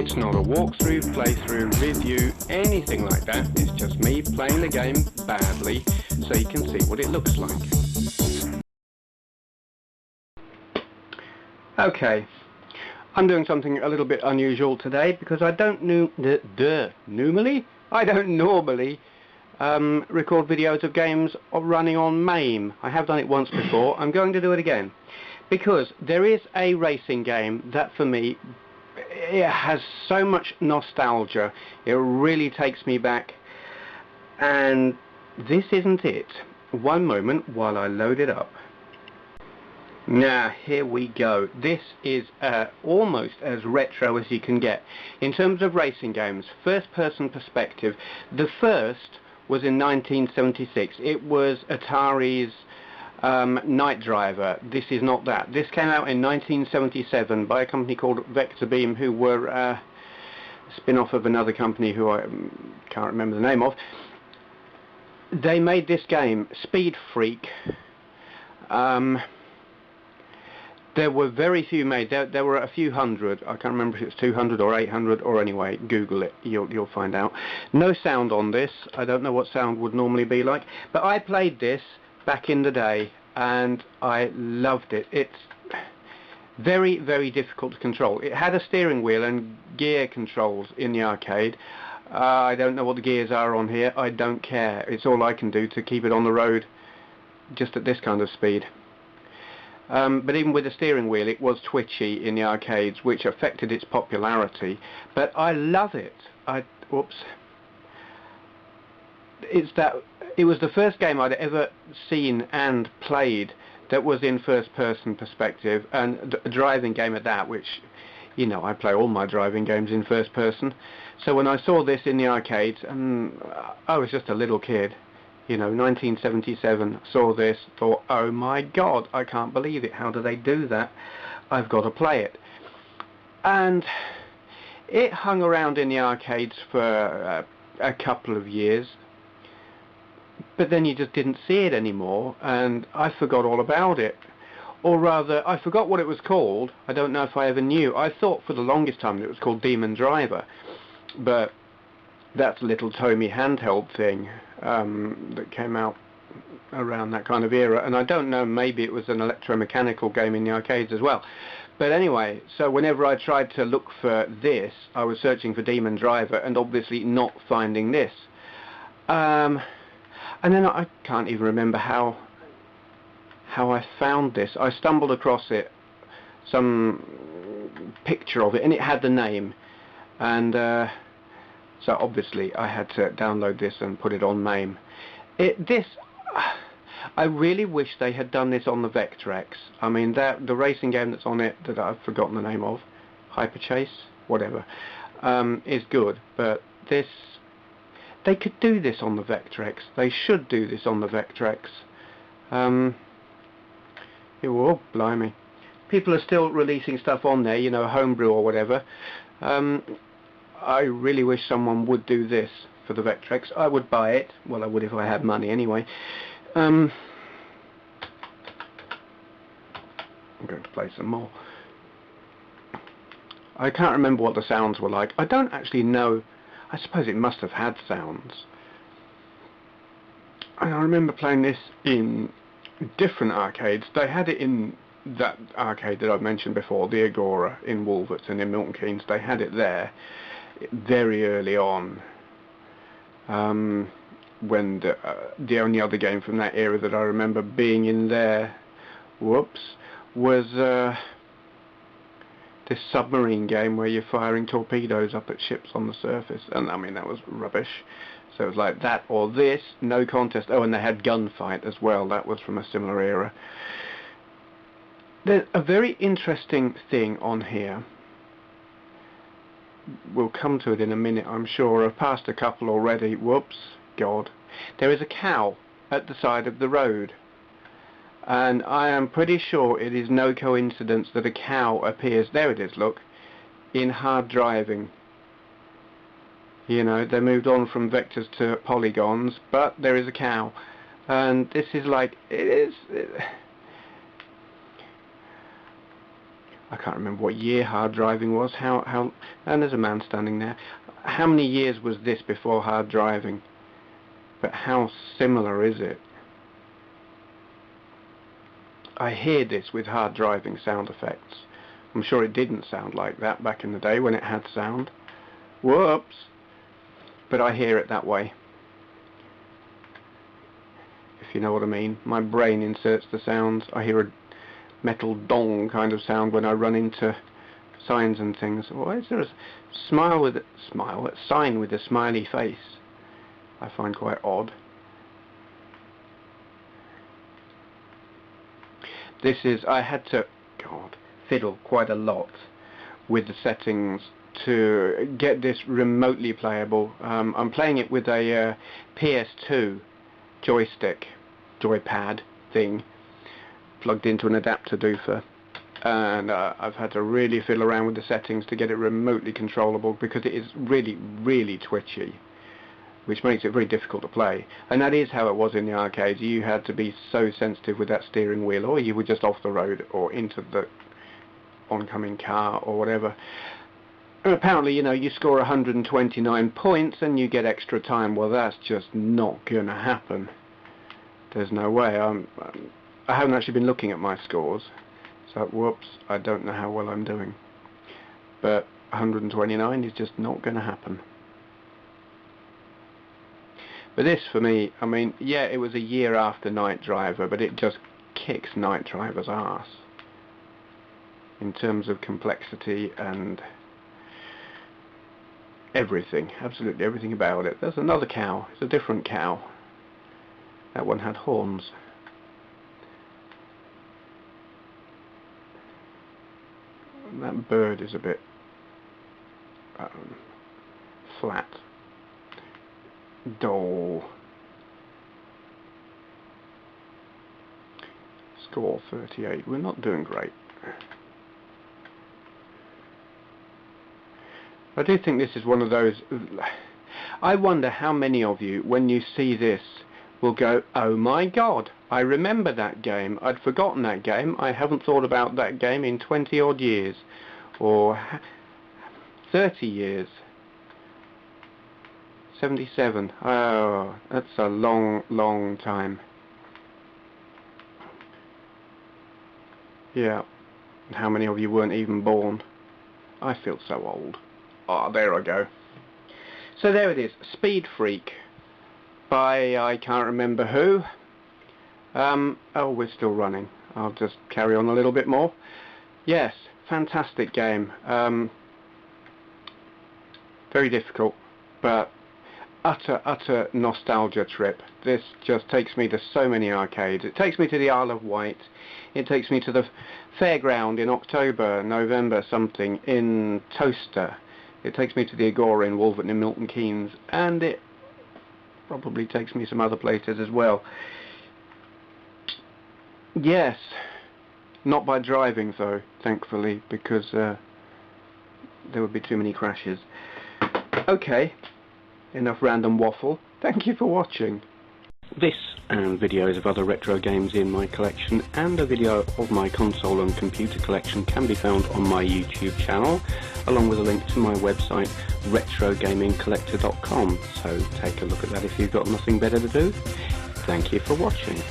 It's not a walkthrough, playthrough, review, anything like that. It's just me playing the game badly so you can see what it looks like. Okay, I'm doing something a little bit unusual today because I don't normally record videos of games running on Mame. I have done it once before. I'm going to do it again because there is a racing game that for me, it has so much nostalgia. It really takes me back, and this isn't it. One moment while I load it up. Now here we go. This is almost as retro as you can get in terms of racing games. First person perspective. The first was in 1976. It was Atari's Night Driver. This is not that. This came out in 1977 by a company called Predictably, who were a spin-off of another company who I can't remember the name of. They made this game, Speed Freak. There were very few made. There were a few hundred. I can't remember if it's 200 or 800 or anyway. Google it. You'll find out. No sound on this. I don't know what sound would normally be like. But I played this back in the day and I loved it. It's very, very difficult to control. It had a steering wheel and gear controls in the arcade. I don't know what the gears are on here. I don't care. It's all I can do to keep it on the road just at this kind of speed. But even with the steering wheel, it was twitchy in the arcades, which affected its popularity. But I love it. It was the first game I'd ever seen and played that was in first-person perspective, and a driving game at that, which, you know, I play all my driving games in first person. So when I saw this in the arcades, and I was just a little kid, you know, 1977, saw this, thought, oh my god, I can't believe it, how do they do that? I've got to play it. And it hung around in the arcades for a couple of years, but then you just didn't see it anymore, and I forgot all about it. Or rather, I forgot what it was called. I don't know if I ever knew. I thought for the longest time that it was called Demon Driver, but that's a little Tomy handheld thing that came out around that kind of era, and I don't know, maybe it was an electromechanical game in the arcades as well. But anyway, so whenever I tried to look for this, I was searching for Demon Driver and obviously not finding this. And then I can't even remember how I found this. I stumbled across it, some picture of it, and it had the name, and so obviously I had to download this and put it on Mame. I really wish they had done this on the Vectrex. I mean, the racing game that's on it that I've forgotten the name of, Hyper Chase, whatever, is good. But this, they could do this on the Vectrex. They should do this on the Vectrex. Oh, blimey. People are still releasing stuff on there, you know, homebrew or whatever. I really wish someone would do this for the Vectrex. I would buy it. Well, I would if I had money anyway. I'm going to play some more. I can't remember what the sounds were like. I don't actually know. I suppose it must have had sounds. And I remember playing this in different arcades. They had it in that arcade that I've mentioned before, the Agora in Wolverton in Milton Keynes. They had it there very early on, when the only other game from that era that I remember being in there, was this submarine game where you're firing torpedoes up at ships on the surface, and I mean that was rubbish. So it was like that or this, no contest. Oh, and they had Gunfight as well, that was from a similar era. There's a very interesting thing on here. We'll come to it in a minute, I'm sure. I've passed a couple already. Whoops, God. There is a cow at the side of the road, and I am pretty sure it is no coincidence that a cow appears, there it is, look, in Hard Driving. You know, they moved on from vectors to polygons, but there is a cow, and this is like, I can't remember what year hard driving was. And there's a man standing there. How many years was this before hard driving? But how similar is it? I hear this with hard driving sound effects. I'm sure it didn't sound like that back in the day when it had sound. Whoops! But I hear it that way. If you know what I mean. My brain inserts the sounds. I hear a metal dong kind of sound when I run into signs and things. Why is there a sign with a smiley face? I find quite odd. I had to fiddle quite a lot with the settings to get this remotely playable. I'm playing it with a PS2 joypad thing plugged into an adapter doofer, and I've had to really fiddle around with the settings to get it remotely controllable, because it is really, really twitchy, which makes it very difficult to play. And that is how it was in the arcades. You had to be so sensitive with that steering wheel, or you were just off the road or into the oncoming car or whatever. And apparently, you score 129 points and you get extra time. Well, that's just not gonna happen. There's no way. I haven't actually been looking at my scores, so whoops, I don't know how well I'm doing. But 129 is just not gonna happen. But this, for me, I mean, yeah, it was a year after Night Driver, but it just kicks Night Driver's ass in terms of complexity and everything, absolutely everything about it. There's another cow. It's a different cow. That one had horns. And that bird is a bit flat. Dull. Score 38. We're not doing great. I do think this is one of those. I wonder how many of you, when you see this, will go, oh my god, I remember that game. I'd forgotten that game. I haven't thought about that game in 20 odd years, or 30 years. 77. Oh, that's a long, long time. Yeah. And how many of you weren't even born? I feel so old. Ah, there I go. So there it is. Speed Freak by I can't remember who. Oh, we're still running. I'll just carry on a little bit more. Yes, fantastic game. Very difficult, but utter nostalgia trip. This just takes me to so many arcades. It takes me to the Isle of Wight. It takes me to the fairground in October, November something in Toaster. It takes me to the Agora in Wolverton and Milton Keynes, and it probably takes me some other places as well. Yes, not by driving though, thankfully, because there would be too many crashes. Okay, enough random waffle. Thank you for watching. This and videos of other retro games in my collection and a video of my console and computer collection can be found on my YouTube channel, along with a link to my website retrogamingcollector.com, so take a look at that if you've got nothing better to do. Thank you for watching.